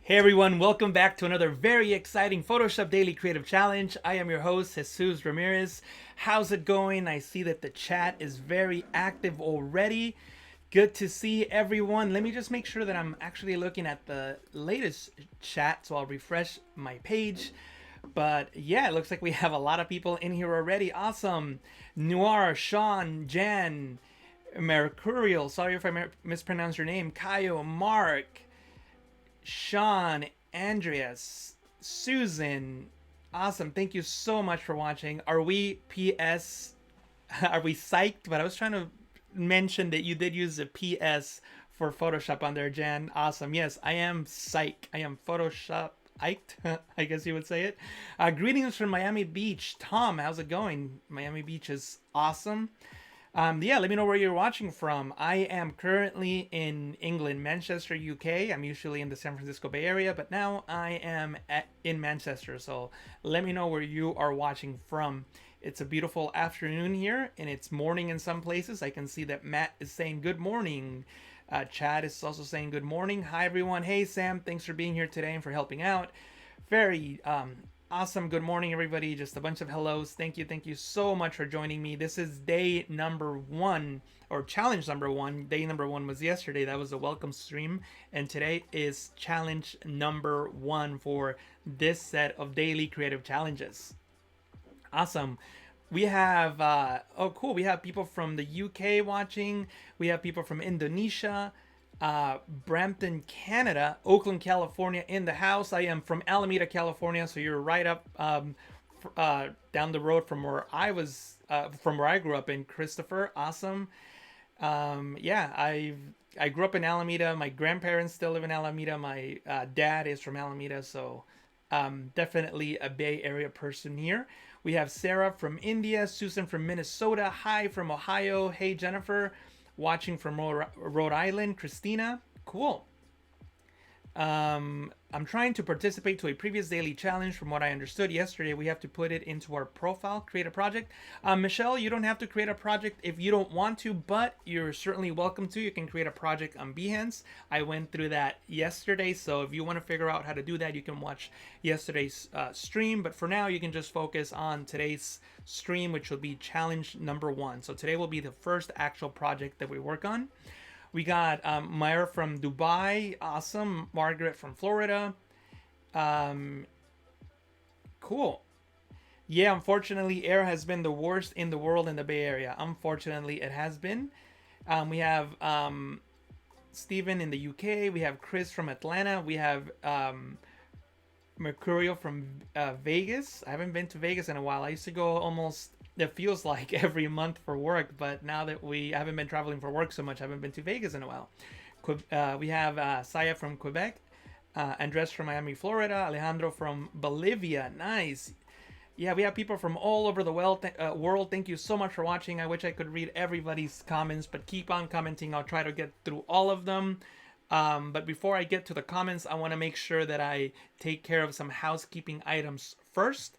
Hey everyone, welcome back to another very exciting Photoshop Daily Creative Challenge. I am your host, Jesus Ramirez. How's it going? I see that the chat is very active already. Good to see everyone. Let me just make sure that I'm actually looking at the latest chat, so I'll refresh my page. But yeah, it looks like we have a lot of people in here already. Awesome. Noir, Sean, Jan, Mercurial, sorry if I mispronounced your name, Kayo, Mark, Sean, Andreas, Susan. Awesome. Thank you so much for watching. Are we PS? Are we psyched? But I was trying to mention that you did use a PS for Photoshop on there, Jan. Awesome. Yes, I am psych. I am Photoshop iked, I guess you would say it. Greetings from Miami Beach. Tom, how's it going? Miami Beach is awesome. Yeah, let me know where you're watching from. I am currently in England, Manchester, UK. I'm usually in the San Francisco Bay Area, but now I am in Manchester. So let me know where you are watching from. It's a beautiful afternoon here, and it's morning in some places. I can see that Matt is saying good morning. Chad is also saying good morning. Hi, everyone. Hey, Sam. Thanks for being here today and for helping out. Very awesome. Good morning, everybody. Just a bunch of hellos. Thank you. Thank you so much for joining me. This is day number 1, or challenge number 1. Day number 1 was yesterday. That was a welcome stream. And today is challenge number 1 for this set of daily creative challenges. Awesome. We have, oh, cool. We have people from the UK watching. We have people from Indonesia, Brampton, Canada, Oakland, California in the house. I am from Alameda, California, so you're right up down the road from where I was, from where I grew up in. Christopher, awesome. Yeah, I grew up in Alameda. My grandparents still live in Alameda. My dad is from Alameda, so definitely a Bay Area person here. We have Sarah from India, Susan from Minnesota, hi from Ohio, hey Jennifer, watching from Rhode Island, Christina, cool. I'm trying to participate to a previous daily challenge. From what I understood yesterday, we have to put it into our profile, create a project. Michelle, you don't have to create a project if you don't want to, but you're certainly welcome to. You can create a project on Behance. I went through that yesterday, so if you want to figure out how to do that, you can watch yesterday's stream. But for now, you can just focus on today's stream, which will be challenge number 1. So today will be the first actual project that we work on. We got Myra from Dubai. Awesome. Margaret from Florida. Cool. Yeah, unfortunately, air has been the worst in the world in the Bay Area. Unfortunately, it has been. We have Stephen in the UK. We have Chris from Atlanta. We have Mercurial from Vegas. I haven't been to Vegas in a while. I used to go almost, it feels like, every month for work, but now that I haven't been traveling for work so much, I haven't been to Vegas in a while. We have Saya from Quebec, Andres from Miami, Florida, Alejandro from Bolivia. Nice. Yeah, we have people from all over the world. Thank you so much for watching. I wish I could read everybody's comments, but keep on commenting. I'll try to get through all of them. But before I get to the comments, I want to make sure that I take care of some housekeeping items first.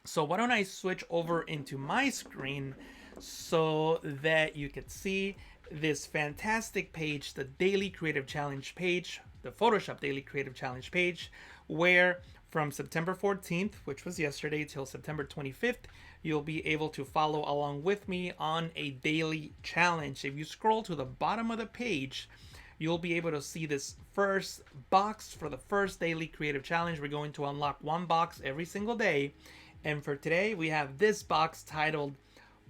So why don't I switch over into my screen so that you can see this fantastic page, the Daily Creative Challenge page, the Photoshop Daily Creative Challenge page, where from September 14th, which was yesterday, till September 25th, you'll be able to follow along with me on a daily challenge. If you scroll to the bottom of the page, you'll be able to see this first box for the first daily creative challenge. We're going to unlock one box every single day. And for today, we have this box titled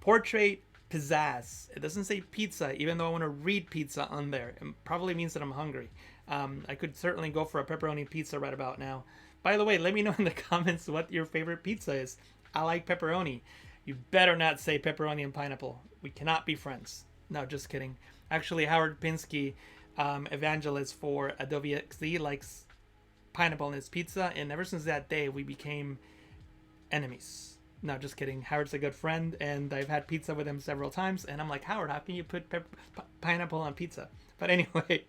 Portrait Pizazz. It doesn't say pizza, even though I want to read pizza on there. It probably means that I'm hungry. I could certainly go for a pepperoni pizza right about now. By the way, let me know in the comments what your favorite pizza is. I like pepperoni. You better not say pepperoni and pineapple. We cannot be friends. No, just kidding. Actually, Howard Pinsky, evangelist for Adobe XD, likes pineapple in his pizza, and ever since that day, we became enemies. No, just kidding. Howard's a good friend, and I've had pizza with him several times, and I'm like, Howard, how can you put pineapple on pizza? But anyway,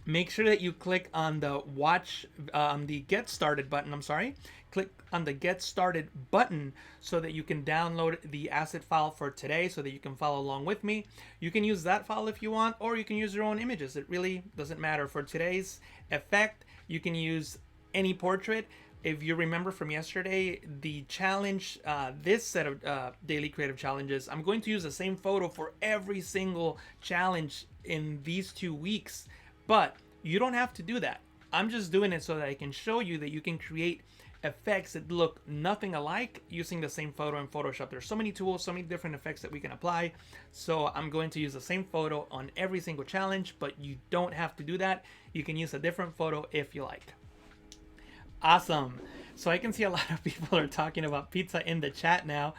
make sure that you click on the get started button. I'm sorry. Click on the get started button so that you can download the asset file for today so that you can follow along with me. You can use that file if you want, or you can use your own images. It really doesn't matter. For today's effect, you can use any portrait. If you remember from yesterday, the challenge, this set of daily creative challenges, I'm going to use the same photo for every single challenge in these 2 weeks. But you don't have to do that. I'm just doing it so that I can show you that you can create effects that look nothing alike using the same photo in Photoshop. There's so many tools, so many different effects that we can apply. So I'm going to use the same photo on every single challenge, but you don't have to do that. You can use a different photo if you like. Awesome. So I can see a lot of people are talking about pizza in the chat now.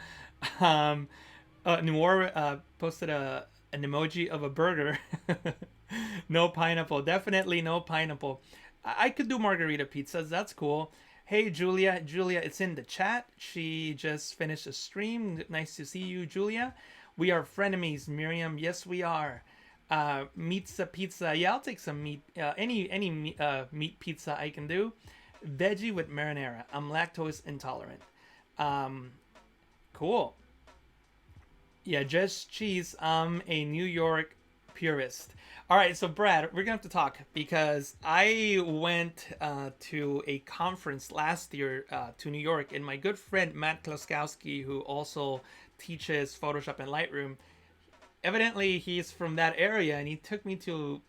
Noor posted an emoji of a burger. No pineapple. Definitely no pineapple. I could do margarita pizzas. That's cool. Hey, Julia. Julia, it's in the chat. She just finished a stream. Nice to see you, Julia. We are frenemies, Miriam. Yes, we are. Meatsa pizza. Yeah, I'll take some meat. Any meat pizza I can do. Veggie with marinara. I'm lactose intolerant. Cool. Yeah, just cheese. I'm a New York purist. All right, so Brad, we're gonna have to talk because I went to a conference last year to New York, and my good friend Matt Kloskowski, who also teaches Photoshop and Lightroom, evidently he's from that area, and he took me to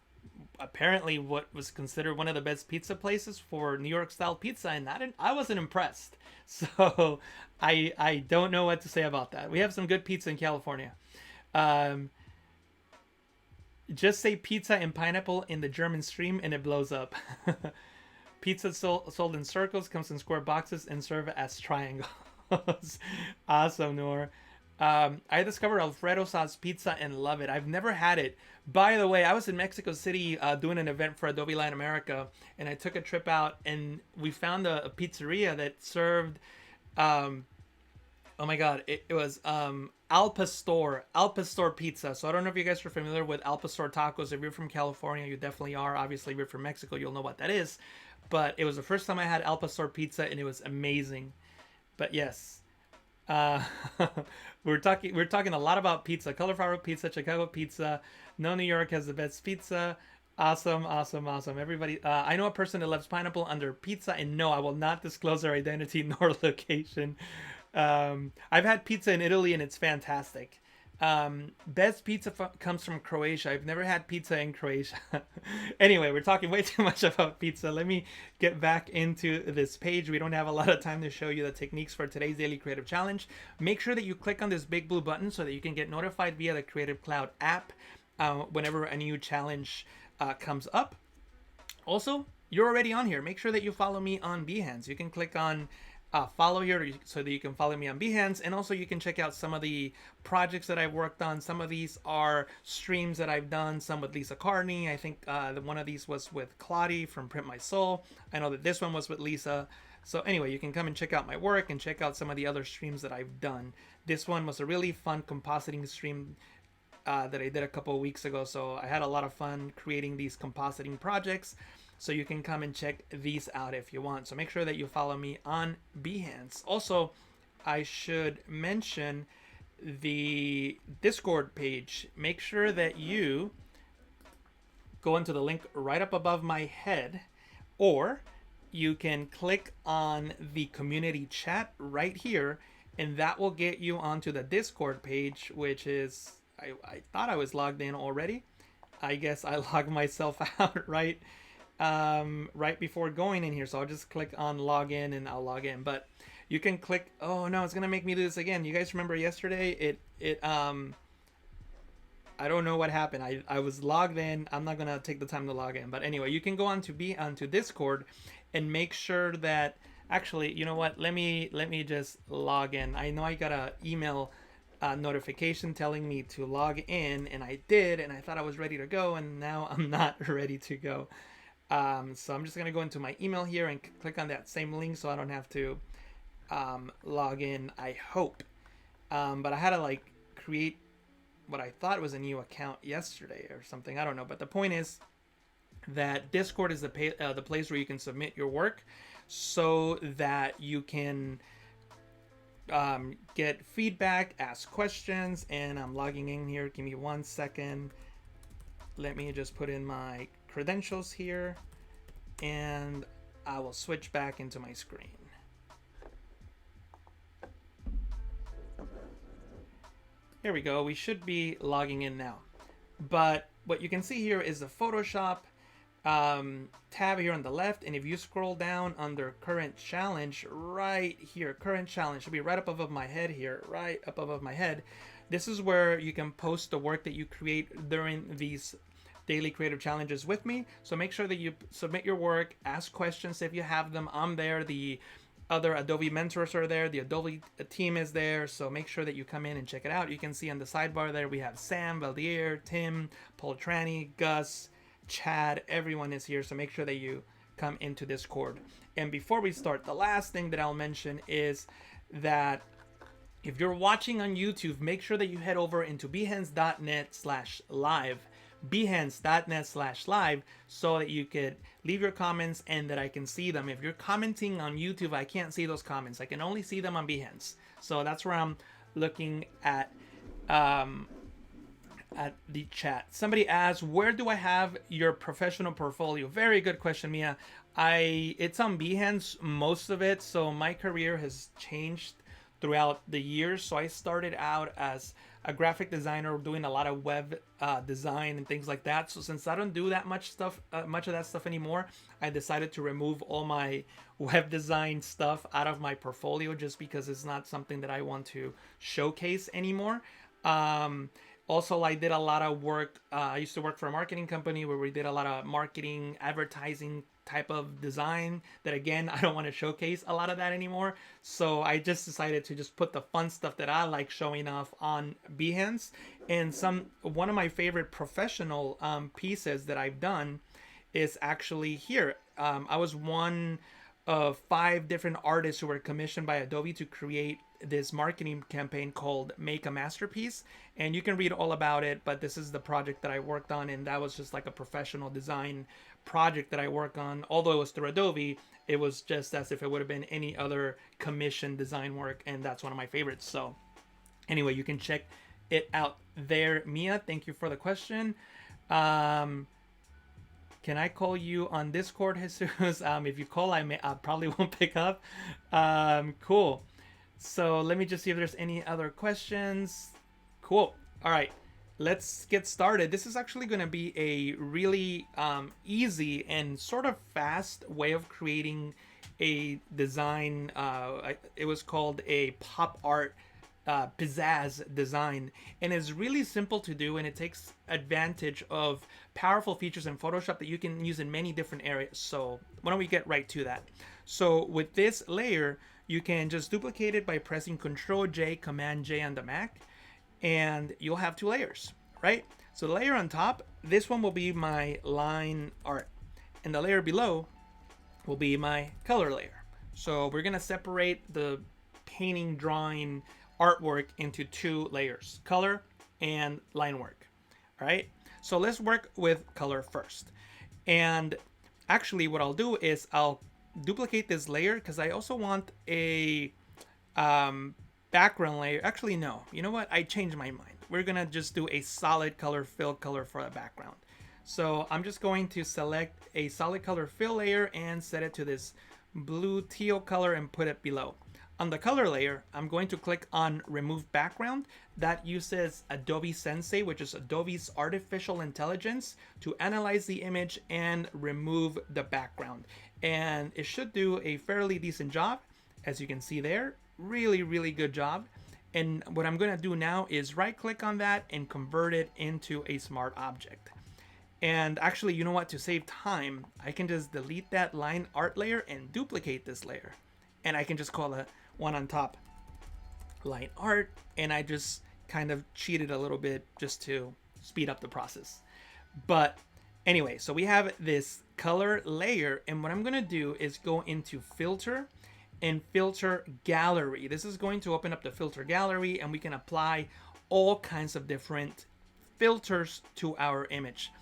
apparently what was considered one of the best pizza places for New York style pizza, and I wasn't impressed. So I don't know what to say about that. We have some good pizza in California. Um, just say pizza and pineapple in the German stream and it blows up. Pizza sold in circles, comes in square boxes, and serve as triangles. Awesome, Noor. I discovered Alfredo sauce pizza and love it. I've never had it. By the way, I was in Mexico City doing an event for Adobe Latin America, and I took a trip out, and we found a pizzeria that served. Oh my God, it was Al Pastor pizza. So I don't know if you guys are familiar with Al Pastor tacos. If you're from California, you definitely are. Obviously, if you're from Mexico, you'll know what that is. But it was the first time I had Al Pastor pizza, and it was amazing. But yes, uh, we're talking a lot about pizza. Cauliflower pizza, Chicago pizza. No, New York has the best pizza. Awesome, awesome, awesome. Everybody, I know a person that loves pineapple under pizza, and no, I will not disclose their identity nor location. I've had pizza in Italy, and it's fantastic. Best pizza comes from Croatia. I've never had pizza in Croatia. Anyway, we're talking way too much about pizza. Let me get back into this page. We don't have a lot of time to show you the techniques for today's daily creative challenge. Make sure that you click on this big blue button so that you can get notified via the Creative Cloud app whenever a new challenge comes up. Also, you're already on here. Make sure that you follow me on Behance. You can click on follow here so that you can follow me on Behance, and also you can check out some of the projects that I've worked on. Some of these are streams that I've done, some with Lisa Carney. I think one of these was with Claudie from Print My Soul. I know that this one was with Lisa. So anyway, you can come and check out my work and check out some of the other streams that I've done. This one was a really fun compositing stream that I did a couple of weeks ago. So I had a lot of fun creating these compositing projects. So you can come and check these out if you want. So make sure that you follow me on Behance. Also, I should mention the Discord page. Make sure that you go into the link right up above my head, or you can click on the community chat right here, and that will get you onto the Discord page, which is, I thought I was logged in already. I guess I logged myself out right before going in here. So I'll just click on login and I'll log in. But you can click, oh no, it's gonna make me do this again. You guys remember yesterday? I don't know what happened. I was logged in. I'm not gonna take the time to log in. But anyway, you can go onto Discord and make sure that, actually, you know what? Let me just log in. I know I got a email notification telling me to log in, and I did, and I thought I was ready to go, and now I'm not ready to go. So I'm just gonna go into my email here and click on that same link so I don't have to log in, I hope. But I had to create what I thought was a new account yesterday or something. I don't know. But the point is, that Discord is the place where you can submit your work so that you can get feedback, ask questions, and I'm logging in here. Give me 1 second. Let me just put in my credentials here, and I will switch back into my screen. Here we go. We should be logging in now. But what you can see here is the Photoshop tab here on the left, and if you scroll down under current challenge right here, current challenge should be right up above my head here, right up above my head. This is where you can post the work that you create during these daily creative challenges with me. So make sure that you submit your work, ask questions if you have them. I'm there. The other Adobe mentors are there. The Adobe team is there. So make sure that you come in and check it out. You can see on the sidebar there we have Sam, Valdier, Tim, Paul Trani, Gus, Chad. Everyone is here. So make sure that you come into Discord. And before we start, the last thing that I'll mention is that if you're watching on YouTube, make sure that you head over into behance.net/live. behance.net/live so that you could leave your comments and that I can see them. If you're commenting on YouTube, I can't see those comments. I can only see them on Behance. So that's where I'm looking at the chat. Somebody asked, where do I have your professional portfolio? Very good question, Mia. It's on Behance, most of it. So my career has changed throughout the years. So I started out as a graphic designer doing a lot of web design and things like that. So since I don't do that much of that stuff anymore, I decided to remove all my web design stuff out of my portfolio just because it's not something that I want to showcase anymore. Also, I did a lot of work. I used to work for a marketing company where we did a lot of marketing, advertising type of design that, again, I don't want to showcase a lot of that anymore. So I just decided to just put the fun stuff that I like showing off on Behance. And one of my favorite professional pieces that I've done is actually here. I was one of 5 different artists who were commissioned by Adobe to create this marketing campaign called Make a Masterpiece, and you can read all about it, but this is the project that I worked on, and that was just like a professional design project that I work on. Although it was through Adobe, it was just as if it would have been any other commission design work, and that's one of my favorites. So anyway, you can check it out there. Mia, thank you for the question. Can I call you on Discord, Jesus? If you call, I probably won't pick up. Cool. So let me just see if there's any other questions. Cool. All right, let's get started. This is actually going to be a really easy and sort of fast way of creating a design. It was called a pop art Pizazz design, and it's really simple to do, and it takes advantage of powerful features in Photoshop that you can use in many different areas. So why don't we get right to that? So with this layer, you can just duplicate it by pressing Control J, Command J on the Mac, and you'll have 2 layers, right? So the layer on top, this one will be my line art, and the layer below will be my color layer. So we're gonna separate the painting, drawing, artwork into 2 layers, color and line work. All right, so let's work with color first. And actually what I'll do is I'll duplicate this layer because I also want a background layer. Actually, no, you know what? I changed my mind. We're gonna just do a solid color fill color for the background. So I'm just going to select a solid color fill layer and set it to this blue teal color and put it below. On the color layer, I'm going to click on Remove Background. That uses Adobe Sensei, which is Adobe's artificial intelligence, to analyze the image and remove the background. And it should do a fairly decent job. As you can see there, really, really good job. And what I'm going to do now is right-click on that and convert it into a smart object. And actually, you know what? To save time, I can just delete that line art layer and duplicate this layer. And I can just call it one on top line art, and I just kind of cheated a little bit just to speed up the process. But anyway, so we have this color layer, and what I'm gonna do is go into filter and filter gallery. This is going to open up the filter gallery, and we can apply all kinds of different filters to our image.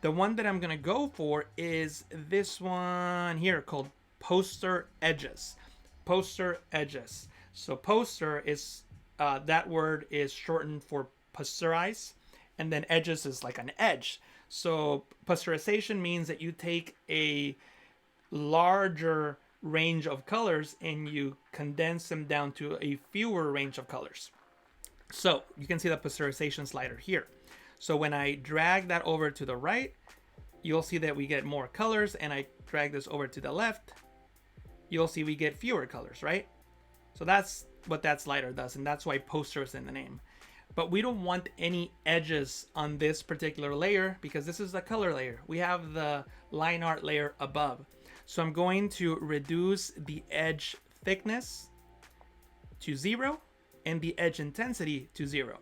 The one that I'm gonna go for is this one here called poster edges. Poster edges. So poster is that word is shortened for posterize, and then edges is like an edge. So posterization means that you take a larger range of colors and you condense them down to a fewer range of colors. So you can see the posterization slider here. So when I drag that over to the right, you'll see that we get more colors, and I drag this over to the left, you'll see we get fewer colors, right? So that's what that slider does, and that's why poster is in the name. But we don't want any edges on this particular layer because this is the color layer. We have the line art layer above. So I'm going to reduce the edge thickness to 0 and the edge intensity to 0.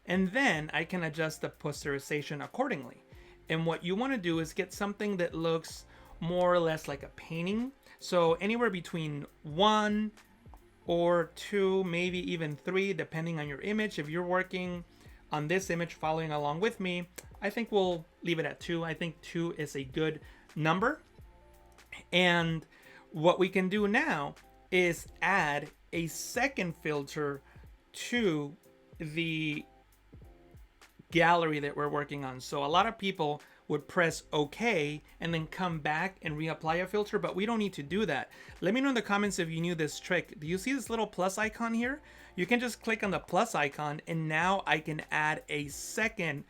And then I can adjust the posterization accordingly. And what you want to do is get something that looks more or less like a painting. So anywhere between 1 or 2, maybe even 3, depending on your image. If you're working on this image following along with me, I think we'll leave it at 2. I think 2 is a good number. And what we can do now is add a second filter to the gallery that we're working on. So a lot of people would press OK and then come back and reapply a filter, but we don't need to do that. Let me know in the comments if you knew this trick. Do you see this little plus icon here? You can just click on the plus icon, and now I can add a second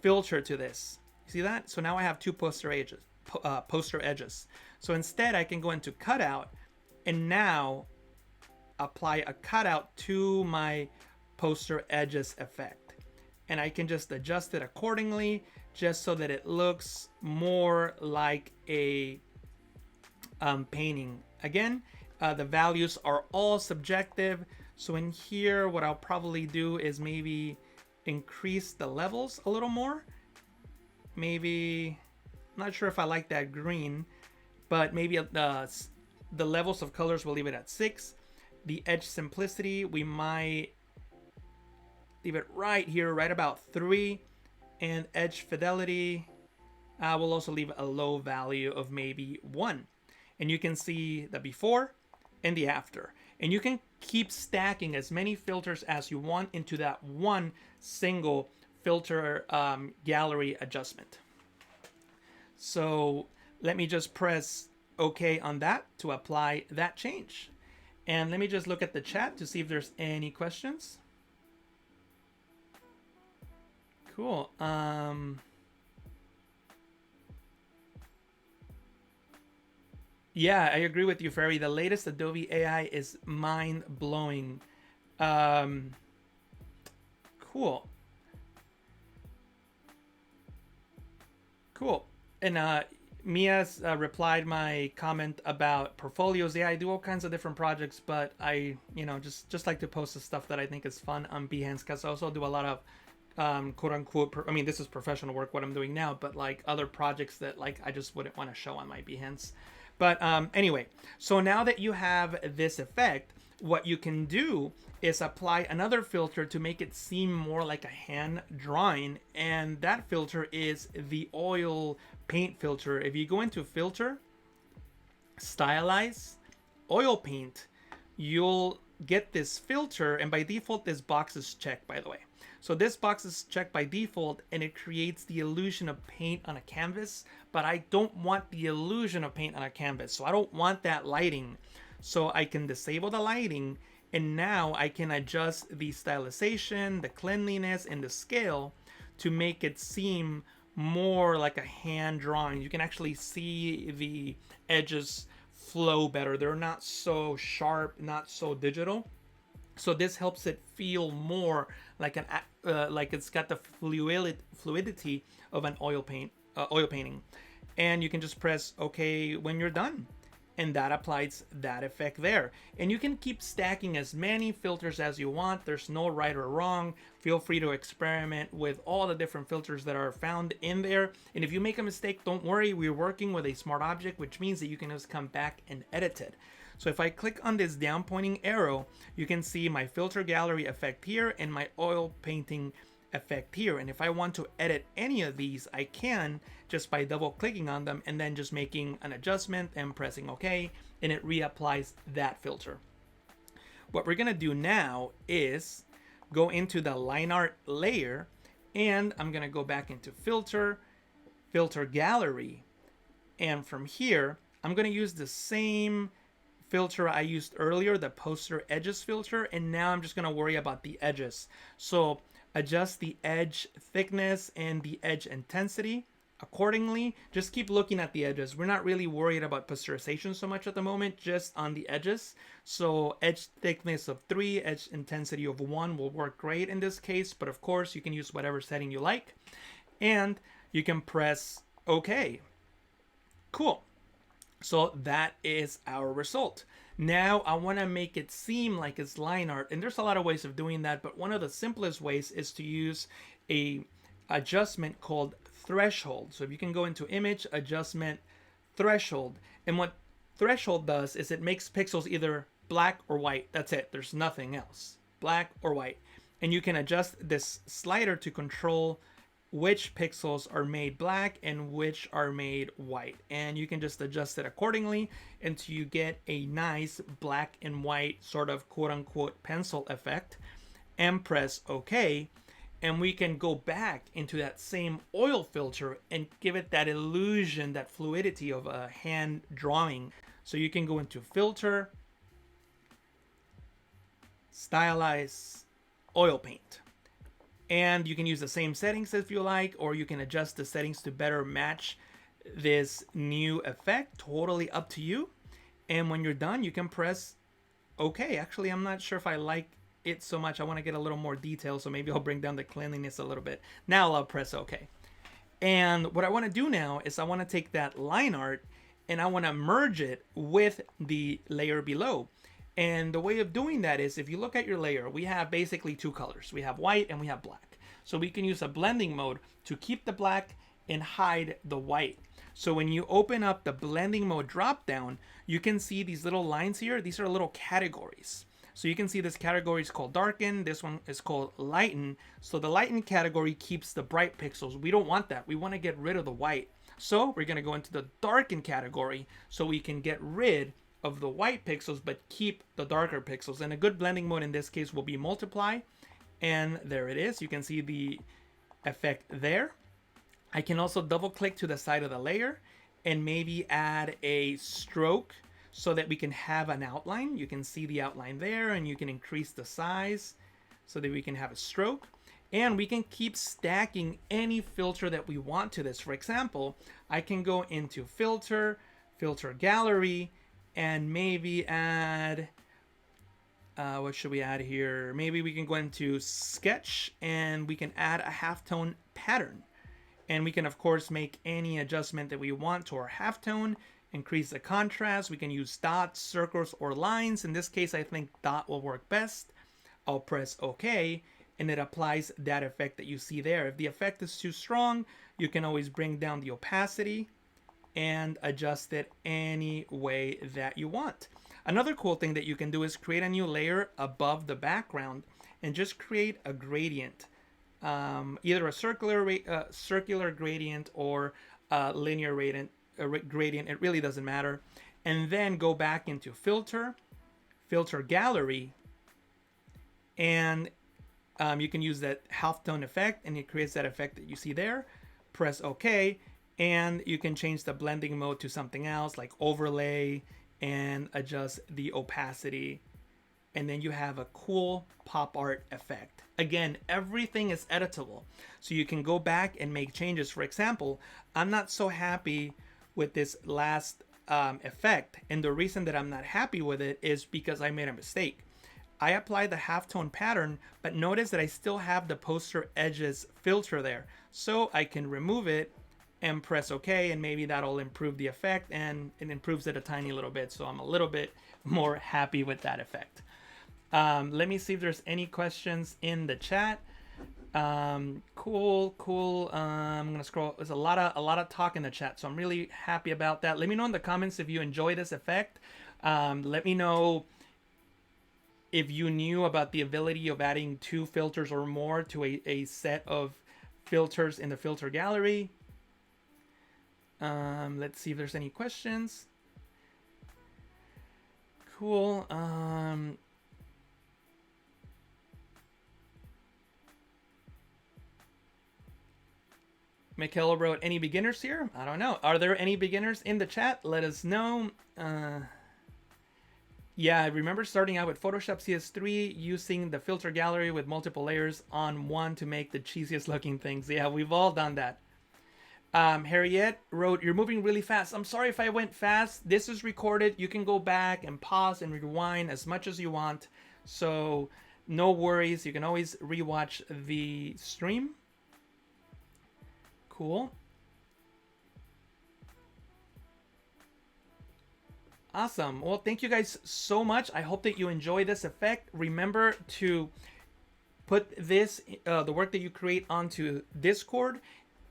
filter to this. You see that? So now I have two poster edges. So instead I can go into cutout and now apply a cutout to my poster edges effect. And I can just adjust it accordingly just so that it looks more like a painting. Again, the values are all subjective. So in here, what I'll probably do is maybe increase the levels a little more. Maybe, I'm not sure if I like that green, but maybe the levels of colors, we'll leave it at 6. The edge simplicity, we might leave it right here, right about 3. And edge fidelity, we'll also leave a low value of maybe 1. And you can see the before and the after. And you can keep stacking as many filters as you want into that one single filter gallery adjustment. So let me just press OK on that to apply that change. And let me just look at the chat to see if there's any questions. Cool. Yeah, I agree with you, Ferry. The latest Adobe AI is mind-blowing. Cool. Cool. And Mia's replied my comment about portfolios. Yeah, I do all kinds of different projects, but I, just like to post the stuff that I think is fun on Behance, because I also do a lot of quote unquote, I mean, this is professional work, what I'm doing now, but like other projects that like I just wouldn't want to show on my Behance. But anyway, so now that you have this effect, what you can do is apply another filter to make it seem more like a hand drawing. And that filter is the oil paint filter. If you go into filter, stylize, oil paint, you'll get this filter. And by default, this box is checked, by the way. So this box is checked by default, and it creates the illusion of paint on a canvas, but I don't want the illusion of paint on a canvas. So I don't want that lighting. So I can disable the lighting, and now I can adjust the stylization, the cleanliness, and the scale to make it seem more like a hand drawing. You can actually see the edges flow better. They're not so sharp, not so digital. So this helps it feel more like like it's got the fluidity of an oil painting. And you can just press OK when you're done. And that applies that effect there. And you can keep stacking as many filters as you want. There's no right or wrong. Feel free to experiment with all the different filters that are found in there. And if you make a mistake, don't worry. We're working with a smart object, which means that you can just come back and edit it. So if I click on this down pointing arrow, you can see my filter gallery effect here and my oil painting effect here. And if I want to edit any of these, I can just by double clicking on them and then just making an adjustment and pressing OK, and it reapplies that filter. What we're gonna do now is go into the line art layer, and I'm gonna go back into filter, filter gallery, and from here I'm gonna use the same filter I used earlier, the poster edges filter, and now I'm just gonna worry about the edges. So adjust the edge thickness and the edge intensity accordingly. Just keep looking at the edges. We're not really worried about posterization so much at the moment, just on the edges. So edge thickness of 3, edge intensity of 1 will work great in this case, but of course you can use whatever setting you like, and you can press OK. Cool. So that is our result. Now I want to make it seem like it's line art, and there's a lot of ways of doing that, but one of the simplest ways is to use a adjustment called threshold. So if you can go into image, adjustment, threshold, and what threshold does is it makes pixels either black or white. That's it. There's nothing else. Black or white. And you can adjust this slider to control which pixels are made black and which are made white, and you can just adjust it accordingly until you get a nice black and white sort of quote-unquote pencil effect, and press OK, and we can go back into that same oil filter and give it that illusion, that fluidity of a hand drawing. So you can go into filter, stylize, oil paint. And you can use the same settings if you like, or you can adjust the settings to better match this new effect. Totally up to you. And when you're done, you can press OK. Actually, I'm not sure if I like it so much. I want to get a little more detail, so maybe I'll bring down the cleanliness a little bit. Now I'll press OK. And what I want to do now is I want to take that line art and I want to merge it with the layer below. And the way of doing that is, if you look at your layer, we have basically two colors. We have white and we have black. So we can use a blending mode to keep the black and hide the white. So when you open up the blending mode drop down, you can see these little lines here. These are little categories. So you can see this category is called darken. This one is called lighten. So the lighten category keeps the bright pixels. We don't want that. We want to get rid of the white. So we're going to go into the darken category so we can get rid of the white pixels but keep the darker pixels. And a good blending mode in this case will be multiply, and there it is. You can see the effect there. I can also double click to the side of the layer and maybe add a stroke so that we can have an outline. You can see the outline there, and you can increase the size so that we can have a stroke. And we can keep stacking any filter that we want to this. For example, I can go into filter, filter gallery, and maybe add, what should we add here? Maybe we can go into sketch and we can add a halftone pattern. And we can of course make any adjustment that we want to our halftone, increase the contrast. We can use dots, circles, or lines. In this case, I think dot will work best. I'll press OK, and it applies that effect that you see there. If the effect is too strong, you can always bring down the opacity and adjust it any way that you want. Another cool thing that you can do is create a new layer above the background and just create a gradient, either a circular gradient or a linear gradient. It really doesn't matter. And then go back into filter, filter gallery, and you can use that halftone effect, and it creates that effect that you see there. Press OK. And you can change the blending mode to something else like overlay and adjust the opacity. And then you have a cool pop art effect. Again, everything is editable. So you can go back and make changes. For example, I'm not so happy with this last effect. And the reason that I'm not happy with it is because I made a mistake. I applied the halftone pattern, but notice that I still have the poster edges filter there. So I can remove it and press OK, and maybe that'll improve the effect, and it improves it a tiny little bit, so I'm a little bit more happy with that effect. Let me see if there's any questions in the chat. Cool. I'm gonna scroll. There's a lot of talk in the chat, so I'm really happy about that. Let me know in the comments if you enjoy this effect. Let me know if you knew about the ability of adding 2 filters or more to a set of filters in the filter gallery. Let's see if there's any questions. Cool. Michaela wrote, any beginners here? I don't know. Are there any beginners in the chat? Let us know. Yeah, I remember starting out with Photoshop CS3 using the filter gallery with multiple layers on one to make the cheesiest looking things. Yeah, we've all done that. Harriet wrote, you're moving really fast. I'm sorry if I went fast. This is recorded. You can go back and pause and rewind as much as you want. So no worries. You can always rewatch the stream. Cool. Awesome. Well, thank you guys so much. I hope that you enjoy this effect. Remember to put this, the work that you create, onto Discord.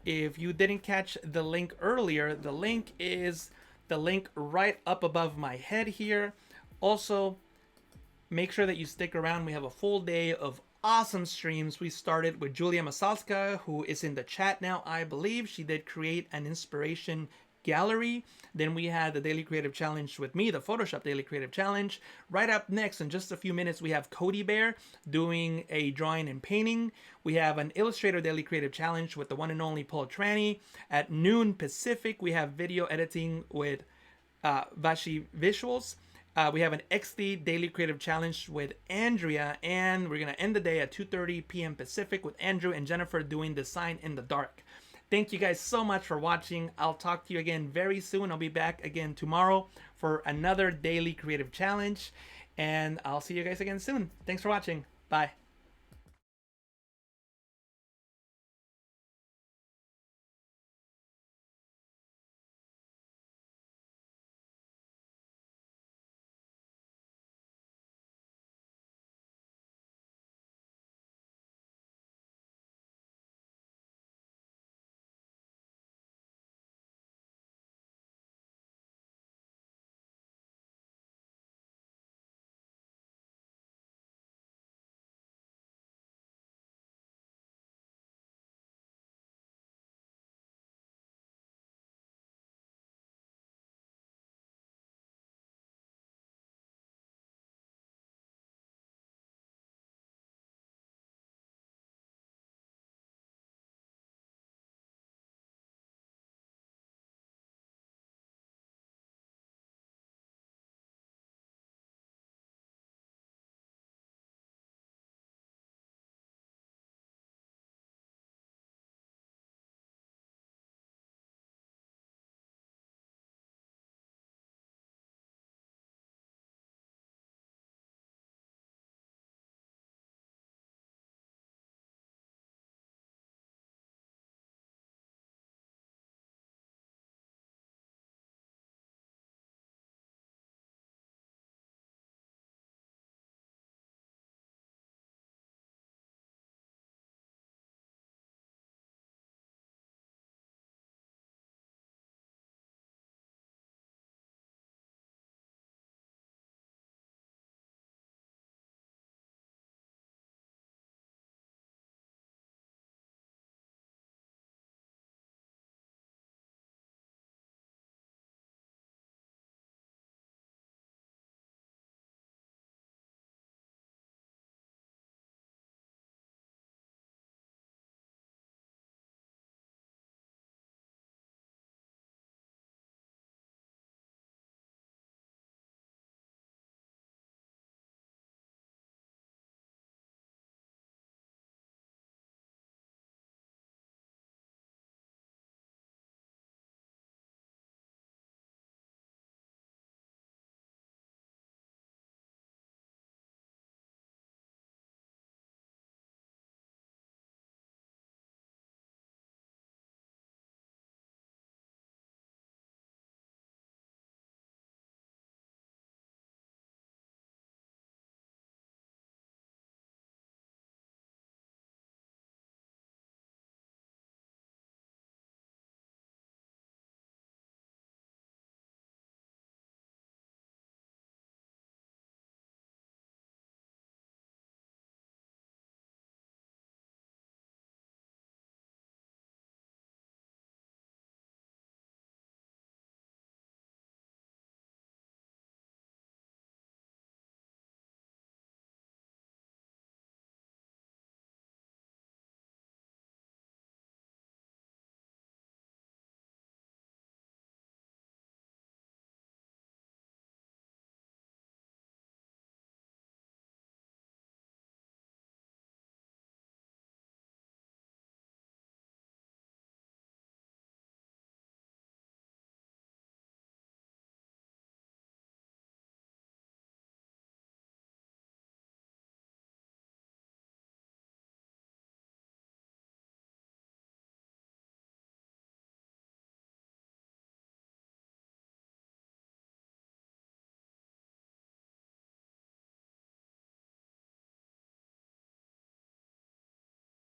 If you didn't catch the link earlier, the link is the link right up above my head here. Also, make sure that you stick around. We have a full day of awesome streams. We started with Julia Masalska, who is in the chat now, I believe. She did create an inspiration gallery. Then we had the Daily Creative Challenge with me, the Photoshop Daily Creative Challenge. Right up next, in just a few minutes, we have Cody Bear doing a drawing and painting. We have an Illustrator Daily Creative Challenge with the one and only Paul Tranny. At noon Pacific, we have video editing with Vashi Visuals. We have an XD Daily Creative Challenge with Andrea, and we're going to end the day at 2:30 p.m. Pacific with Andrew and Jennifer doing Design in the Dark. Thank you guys so much for watching. I'll talk to you again very soon. I'll be back again tomorrow for another Daily Creative Challenge, and I'll see you guys again soon. Thanks for watching. Bye.